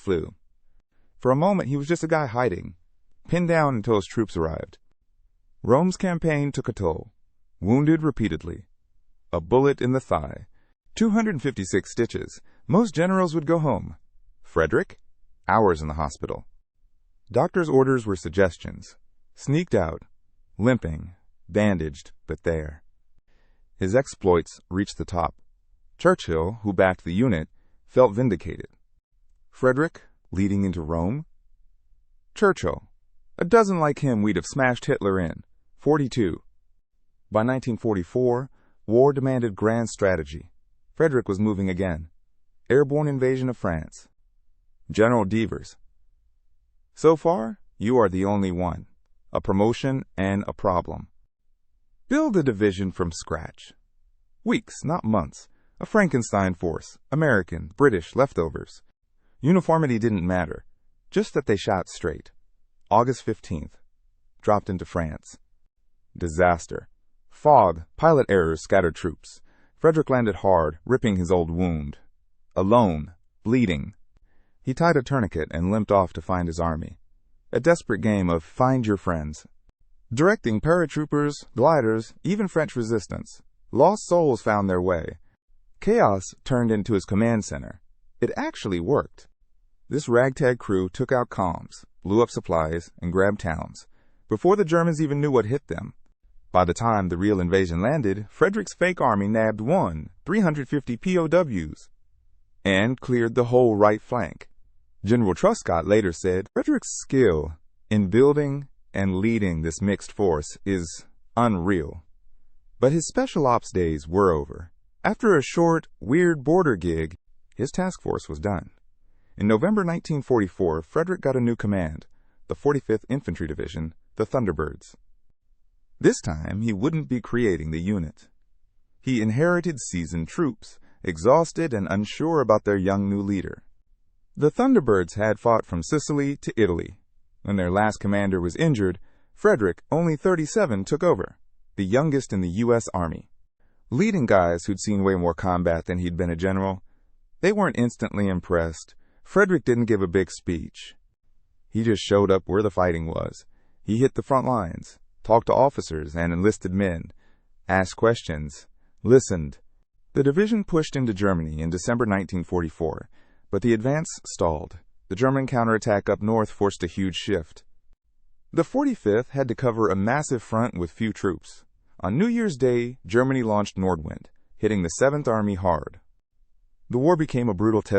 flew. For a moment, he was just a guy hiding, pinned down until his troops arrived. Rome's campaign took a toll. Wounded repeatedly. A bullet in the thigh. 256 stitches. Most generals would go home. Frederick? Hours in the hospital. Doctor's orders were suggestions. Sneaked out. Limping. Bandaged, but there. His exploits reached the top. Churchill, who backed the unit, felt vindicated. Frederick, leading into Rome? Churchill. A dozen like him we'd have smashed Hitler in. 42. By 1944, war demanded grand strategy. Frederick was moving again. Airborne invasion of France. General Devers. So far, you are the only one. A promotion and a problem. Build a division from scratch. Weeks, not months. A Frankenstein force. American, British, leftovers. Uniformity didn't matter. Just that they shot straight. August 15th. Dropped into France. Disaster. Fog, pilot errors scattered troops. Frederick landed hard, ripping his old wound. Alone. Bleeding. He tied a tourniquet and limped off to find his army. A desperate game of find your friends. Directing paratroopers, gliders, even French resistance. Lost souls found their way. Chaos turned into his command center. It actually worked. This ragtag crew took out comms, blew up supplies, and grabbed towns, before the Germans even knew what hit them. By the time the real invasion landed, Frederick's fake army nabbed 350 POWs, and cleared the whole right flank. General Truscott later said, Frederick's skill in building and leading this mixed force is unreal. But his special ops days were over. After a short, weird border gig, his task force was done. In November 1944, Frederick got a new command, the 45th Infantry Division, the Thunderbirds. This time, he wouldn't be creating the unit. He inherited seasoned troops, exhausted and unsure about their young new leader. The Thunderbirds had fought from Sicily to Italy. When their last commander was injured, Frederick, only 37, took over, the youngest in the U.S. Army. Leading guys who'd seen way more combat than he'd been a general, they weren't instantly impressed. Frederick didn't give a big speech. He just showed up where the fighting was. He hit the front lines, talked to officers and enlisted men, asked questions, listened. The division pushed into Germany in December 1944, but the advance stalled. The German counterattack up north forced a huge shift. The 45th had to cover a massive front with few troops. On New Year's Day, Germany launched Nordwind, hitting the 7th Army hard. The war became a brutal test